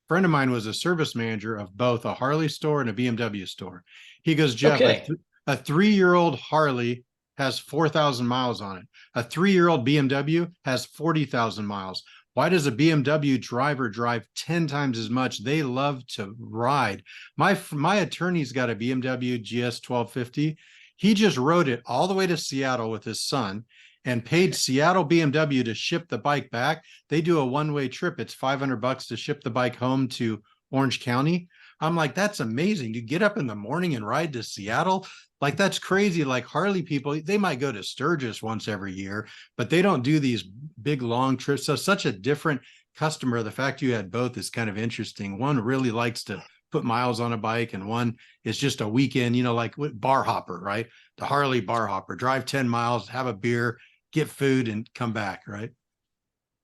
friend of mine was a service manager of both a Harley store and a BMW store. He goes, Jeff, okay, a 3-year-old Harley has 4,000 miles on it. A 3-year-old BMW has 40,000 miles. Why does a BMW driver drive 10 times as much? They love to ride. My attorney's got a BMW GS 1250. He just rode it all the way to Seattle with his son and paid Seattle BMW to ship the bike back. They do a one-way trip. It's $500 to ship the bike home to Orange County. I'm like, that's amazing. You get up in the morning and ride to Seattle. Like, that's crazy. Like Harley people, they might go to Sturgis once every year, but they don't do these big long trips. So such a different customer. The fact you had both is kind of interesting. One really likes to put miles on a bike, and one is just a weekend, like bar hopper, right? The Harley bar hopper, drive 10 miles, have a beer, get food, and come back, right?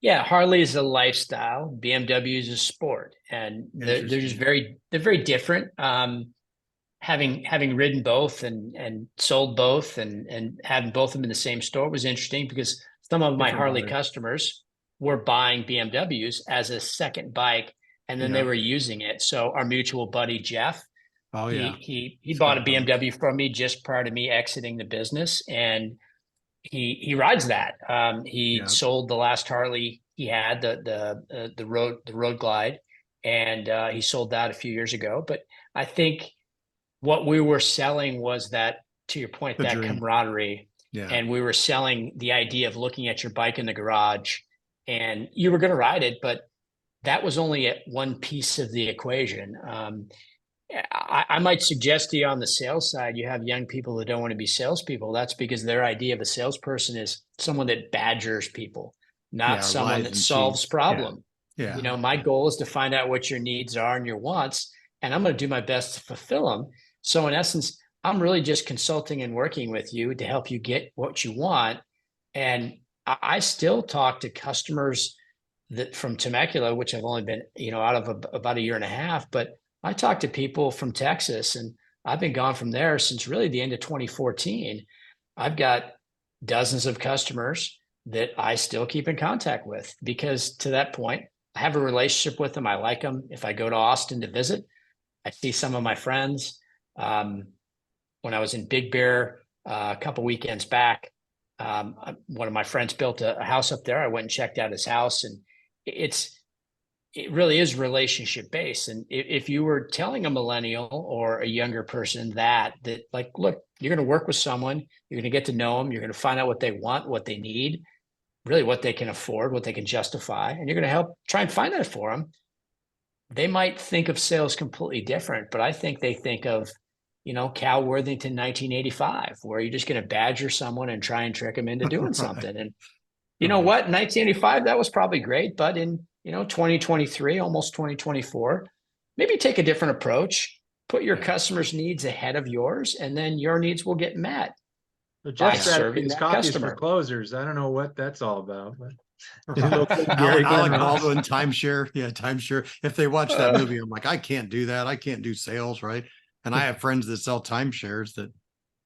Yeah, Harley is a lifestyle. BMW is a sport, and they're just very different. Having ridden both and sold both and having both of them in the same store was interesting because some of my Different Harley buyers. customers were buying BMWs as a second bike, and then they Yeah. were using it. So our mutual buddy Jeff, Oh he yeah. he It's bought a got both. BMW from me just prior to me exiting the business, and he rides that. He Yeah. sold the last Harley he had, the Road Glide, and he sold that a few years ago. But I think what we were selling was that, to your point, The that dream. camaraderie, Yeah. and we were selling the idea of looking at your bike in the garage, and you were going to ride it, but that was only one piece of the equation. I might suggest to you on the sales side, you have young people that don't want to be salespeople. That's because their idea of a salesperson is someone that badgers people, not Yeah. someone Lies that and solves cheats. Yeah. problem. Yeah. My Yeah. goal is to find out what your needs are and your wants, and I'm going to do my best to fulfill them. So in essence, I'm really just consulting and working with you to help you get what you want. And I still talk to customers that from Temecula, which I've only been, out of about a year and a half, but I talk to people from Texas, and I've been gone from there since really the end of 2014. I've got dozens of customers that I still keep in contact with because, to that point, I have a relationship with them. I like them. If I go to Austin to visit, I see some of my friends. When I was in Big Bear a couple weekends back, one of my friends built a house up there. I went and checked out his house, and it's it really is relationship based. And if you were telling a millennial or a younger person that like, look, you're going to work with someone, you're going to get to know them, you're going to find out what they want, what they need, really what they can afford, what they can justify, and you're going to help try and find that for them. They might think of sales completely different, but I think they think of, Cal Worthington 1985, where you're just going to badger someone and try and trick them into doing Right. something. And you know Right. what? 1985, that was probably great, but in 2023, almost 2024, maybe take a different approach. Put your Yeah. customers' needs ahead of yours, and then your needs will get met So by Jeff's Yeah. strategy serving is that coffees for customer. closers. I don't know what that's all about, but Right. Gary Alec Penrose. Baldwin, timeshare. Yeah, timeshare. If they watch that movie, I'm like, I can't do that. I can't do sales, right? And I have friends that sell timeshares that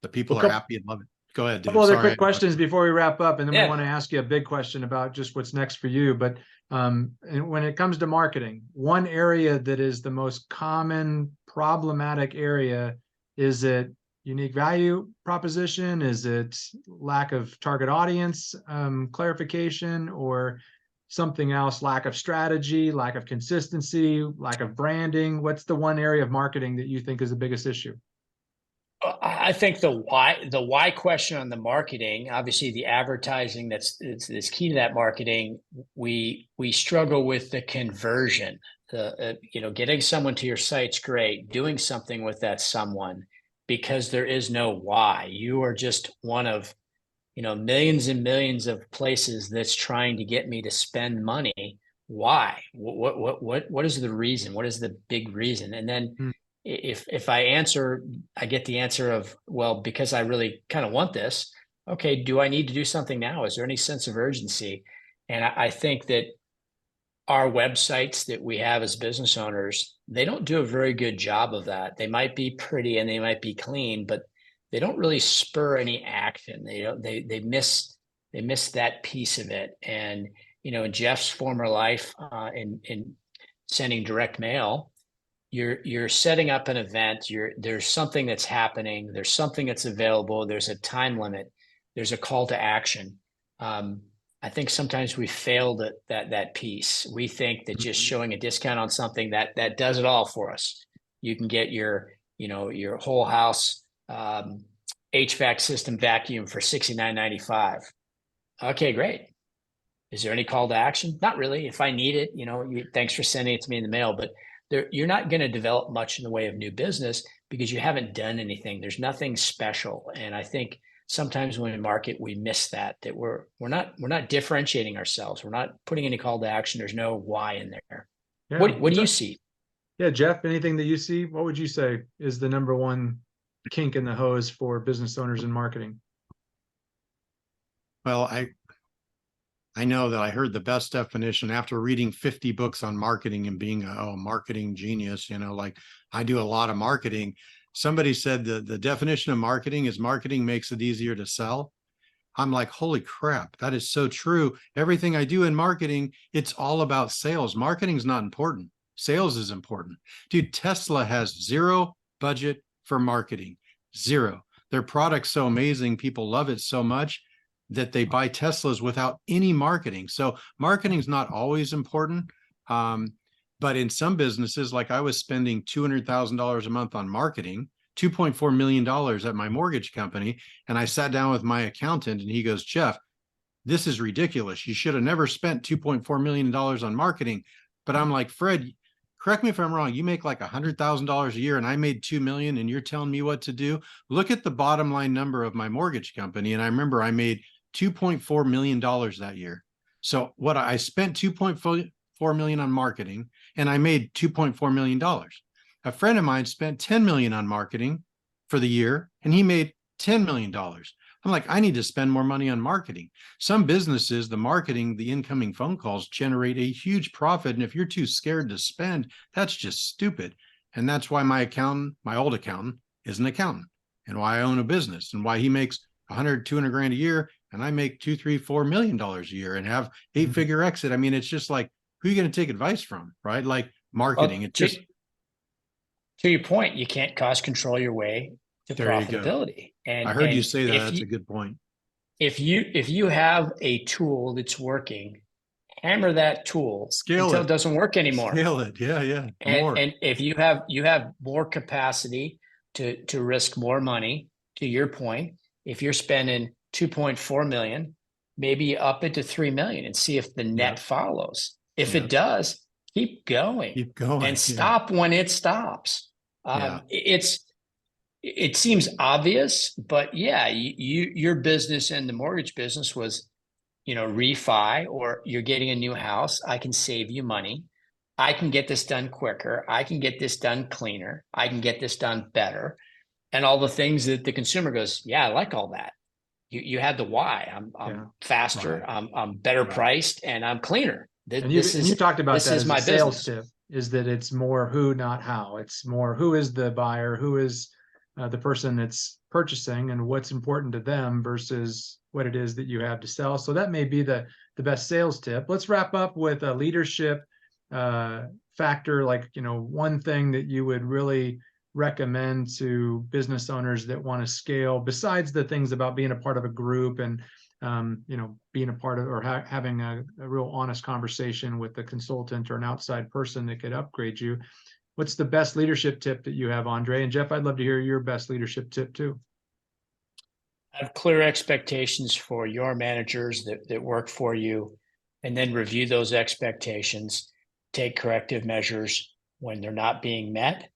the people Well, are happy and love it. Go ahead, couple dude. other Sorry. quick questions before we wrap up, and then we Yeah. want to ask you a big question about just what's next for you. But and when it comes to marketing, one area that is the most common problematic area, is it unique value proposition? Is it lack of target audience clarification, or something else? Lack of strategy, lack of consistency, lack of branding? What's the one area of marketing that you think is the biggest issue? I think the why question on the marketing, obviously the advertising that's key to that marketing. We struggle with the conversion. Getting someone to your site's great. Doing something with that someone, because there is no why. You are just one of millions and millions of places that's trying to get me to spend money. Why? What is the reason? What is the big reason? And then Hmm. if I get the answer of, well, because I really kind of want this. Okay, do I need to do something now? Is there any sense of urgency? And I think that our websites that we have as business owners, they don't do a very good job of that. They might be pretty and they might be clean, but they don't really spur any action. They miss that piece of it. And in Jeff's former life, in sending direct mail, you're setting up an event. There's something that's happening. There's something that's available. There's a time limit. There's a call to action. I think sometimes we failed at that piece. We think that just showing a discount on something that does it all for us. You can get your whole house HVAC system vacuum for $69.95. Okay, great. Is there any call to action? Not really. If I need it, thanks for sending it to me in the mail. But you're not going to develop much in the way of new business because you haven't done anything. There's nothing special. And I think sometimes when we market, we miss that we're not differentiating ourselves. We're not putting any call to action. There's no why in there. Yeah. What do you see? Yeah, Jeff, anything that you see, what would you say is the number one kink in the hose for business owners in marketing? Well, I know that I heard the best definition after reading 50 books on marketing and being a marketing genius, like I do a lot of marketing. Somebody said the definition of marketing is marketing makes it easier to sell. I'm like, holy crap, that is so true. Everything I do in marketing, it's all about sales. Marketing's not important. Sales is important. Dude, Tesla has zero budget for marketing. Zero. Their product's so amazing. People love it so much that they buy Teslas without any marketing. So marketing's not always important. But in some businesses, like I was spending $200,000 a month on marketing, $2.4 million at my mortgage company. And I sat down with my accountant and he goes, Jeff, this is ridiculous. You should have never spent $2.4 million on marketing. But I'm like, Fred, correct me if I'm wrong. You make like $100,000 a year and I made 2 million and you're telling me what to do. Look at the bottom line number of my mortgage company. And I remember I made $2.4 million that year. So what I spent $2.4 million on marketing and I made $2.4 million. A friend of mine spent 10 million on marketing for the year and he made $10 million. I'm like, I need to spend more money on marketing. Some businesses, the marketing, the incoming phone calls generate a huge profit. And if you're too scared to spend, that's just stupid. And that's why my old accountant is an accountant and why I own a business and why he makes 100, 200 grand a year. And I make $2, $3, $4 million a year and have 8-figure exit. I mean, it's just like, who are you going to take advice from, right? Like marketing. Well, It's just, to your point, you can't cost control your way to there you go. profitability. I heard you And say that. That's a good point. If you have a tool that's working, hammer that tool until it doesn't work anymore. Scale it. Yeah. And if you have more capacity to risk more money, to your point, if you're spending 2.4 million, maybe up it to 3 million and see if the net follows. If it does, keep going and stop when it stops. It seems obvious, but your business and the mortgage business was, refi, or you're getting a new house. I can save you money. I can get this done quicker. I can get this done cleaner. I can get this done better. And all the things that the consumer goes, yeah, I like all that. You had the why. I'm faster. Right. I'm better priced, and I'm cleaner. You talked about that as my a sales business. tip, is that it's more who, not how. It's more who is the buyer, who is the person that's purchasing, and what's important to them versus what it is that you have to sell. So that may be the best sales tip. Let's wrap up with a leadership factor, like, one thing that you would really recommend to business owners that want to scale, besides the things about being a part of a group and being a part of, or having a real honest conversation with a consultant or an outside person that could upgrade you. What's the best leadership tip that you have, Andre? And Jeff, I'd love to hear your best leadership tip too. Have clear expectations for your managers that work for you, and then review those expectations, take corrective measures when they're not being met.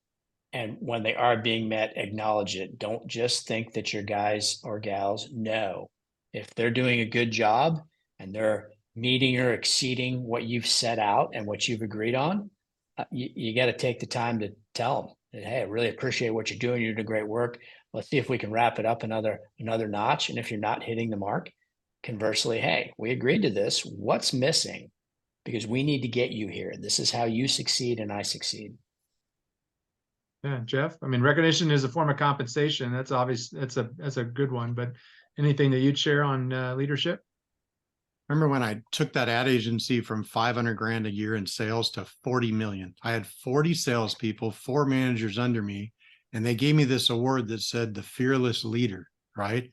And when they are being met, acknowledge it. Don't just think that your guys or gals know. If they're doing a good job and they're meeting or exceeding what you've set out and what you've agreed on, you got to take the time to tell them that, hey, I really appreciate what you're doing. You're doing great work. Let's see if we can wrap it up another notch. And if you're not hitting the mark, conversely, hey, we agreed to this. What's missing? Because we need to get you here. This is how you succeed and I succeed. Yeah, Jeff. I mean, recognition is a form of compensation. That's obvious. That's a good one. But anything that you'd share on leadership? Remember when I took that ad agency from 500 grand a year in sales to 40 million? I had 40 salespeople, 4 managers under me, and they gave me this award that said the fearless leader, right?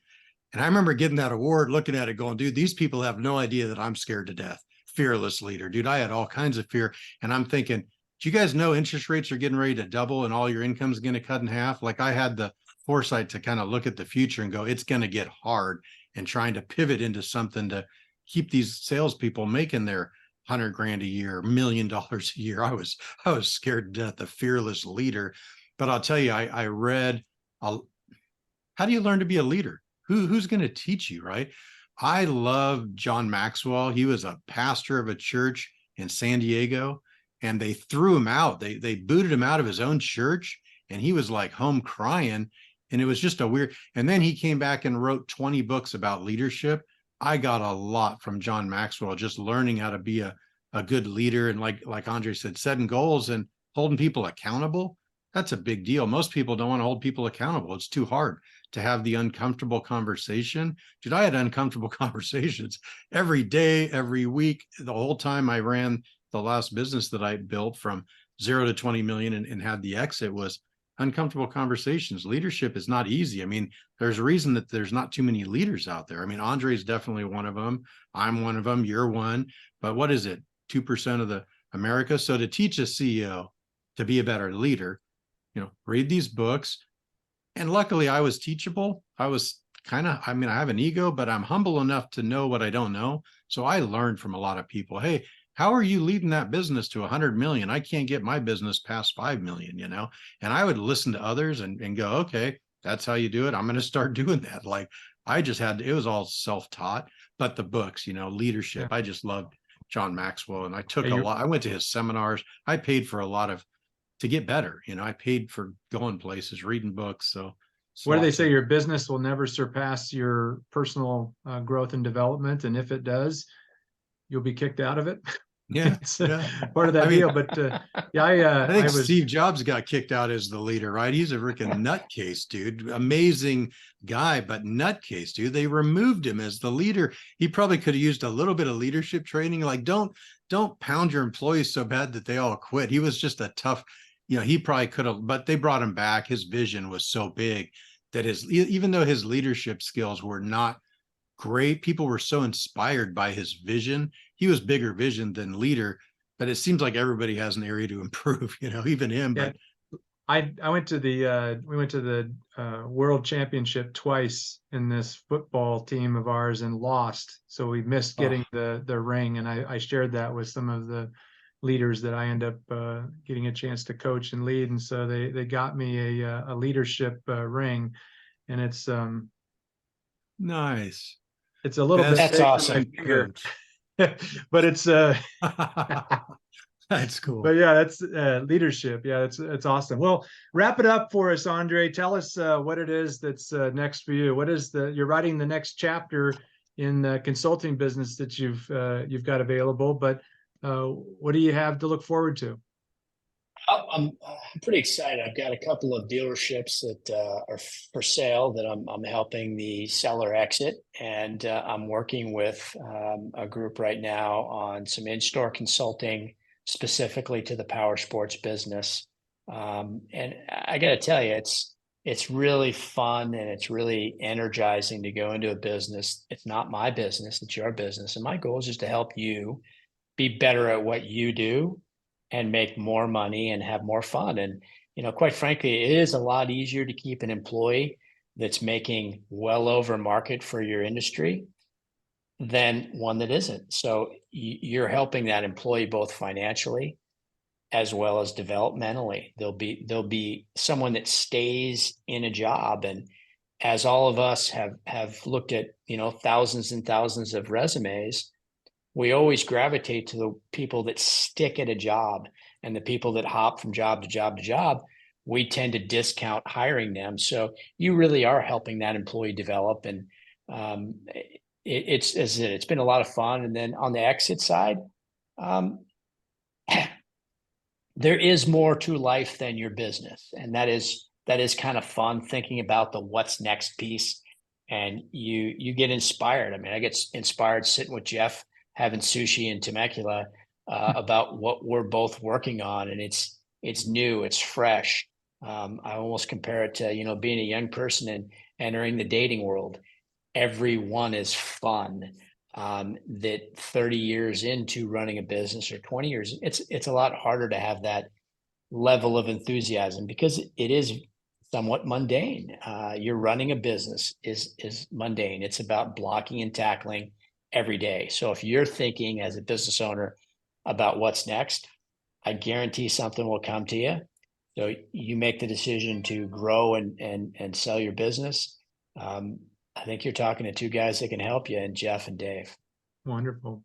And I remember getting that award, looking at it going, dude, these people have no idea that I'm scared to death. Fearless leader. Dude, I had all kinds of fear. And I'm thinking, do you guys know interest rates are getting ready to double and all your income is going to cut in half? Like, I had the foresight to kind of look at the future and go, it's going to get hard, and trying to pivot into something to keep these salespeople making their 100 grand a year, $1 million a year. I was scared to death, the fearless leader. But I'll tell you, I read, how do you learn to be a leader? Who's going to teach you, right? I love John Maxwell. He was a pastor of a church in San Diego, and they threw him out. They booted him out of his own church, and he was like home crying. And it was just a weird. And then he came back and wrote 20 books about leadership. I got a lot from John Maxwell, just learning how to be a good leader. And like Andre said, setting goals and holding people accountable. That's a big deal. Most people don't want to hold people accountable. It's too hard to have the uncomfortable conversation. Dude, I had uncomfortable conversations every day, every week, the whole time I ran the last business that I built from 0 to 20 million and had the exit was uncomfortable conversations. Leadership is not easy. I mean, there's a reason that there's not too many leaders out there. I mean, Andre is definitely one of them. I'm one of them. You're one. But what is it? 2% of the America. So to teach a CEO to be a better leader, read these books. And luckily I was teachable. I was I have an ego, but I'm humble enough to know what I don't know. So I learned from a lot of people. Hey, how are you leading that business to 100 million? I can't get my business past 5 million, and I would listen to others and go, okay, that's how you do it. I'm going to start doing that. Like it was all self-taught, but the books, leadership, I just loved John Maxwell. And I took I went to his seminars. I paid for to get better. I paid for going places, reading books. So what do they say? Your business will never surpass your personal growth and development. And if it does, you'll be kicked out of it. Yeah, part of that deal. But I think Steve Jobs got kicked out as the leader, right? He's a freaking nutcase, dude. Amazing guy, but nutcase, dude. They removed him as the leader. He probably could have used a little bit of leadership training. Like, don't pound your employees so bad that they all quit. He was just a tough, he probably could have, but they brought him back. His vision was so big that even though his leadership skills were not great, people were so inspired by his vision. He was bigger vision than leader, but it seems like everybody has an area to improve, even him. Yeah. But I went to we went to the world championship twice in this football team of ours and lost. So we missed getting the ring. And I shared that with some of the leaders that I end up getting a chance to coach and lead. And so they got me a leadership ring, and it's nice. It's a little bit. That's awesome. But it's that's cool. But yeah, that's leadership. Yeah, it's awesome. Well, wrap it up for us, Andre. Tell us what it is that's next for you. What is you're writing the next chapter in the consulting business that you've got available, but what do you have to look forward to? I'm pretty excited. I've got a couple of dealerships that are for sale that I'm helping the seller exit, and I'm working with a group right now on some in-store consulting specifically to the Powersports business. And I got to tell you, it's really fun and it's really energizing to go into a business. It's not my business, it's your business. And my goal is just to help you be better at what you do and make more money and have more fun. And, quite frankly, it is a lot easier to keep an employee that's making well over market for your industry than one that isn't. So you're helping that employee both financially as well as developmentally. There'll be someone that stays in a job. And as all of us have looked at, thousands and thousands of resumes, we always gravitate to the people that stick at a job, and the people that hop from job to job to job, we tend to discount hiring them. So you really are helping that employee develop. And it's been a lot of fun. And then on the exit side, there is more to life than your business. And that is kind of fun, thinking about the what's next piece. And you get inspired. I mean, I get inspired sitting with Jeff, having sushi in Temecula about what we're both working on. And it's new, it's fresh. I almost compare it to, being a young person and entering the dating world. Everyone is fun. That 30 years into running a business or 20 years, it's a lot harder to have that level of enthusiasm because it is somewhat mundane. You're running a business is mundane. It's about blocking and tackling every day. So if you're thinking as a business owner, about what's next, I guarantee something will come to you. So you make the decision to grow and sell your business. I think you're talking to two guys that can help you, and Jeff and Dave. Wonderful.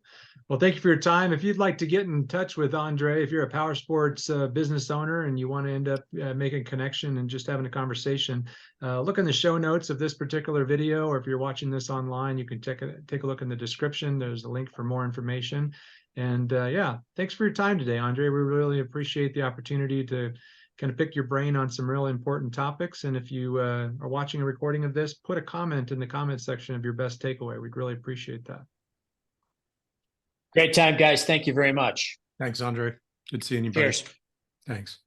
Well, thank you for your time. If you'd like to get in touch with Andre, if you're a Powersports business owner and you want to end up making a connection and just having a conversation, look in the show notes of this particular video, or if you're watching this online, you can take a look in the description. There's a link for more information. And yeah, thanks for your time today, Andre. We really appreciate the opportunity to kind of pick your brain on some really important topics. And if you are watching a recording of this, put a comment in the comment section of your best takeaway. We'd really appreciate that. Great time, guys. Thank you very much. Thanks, Andre. Good seeing you, buddy. Cheers. Thanks.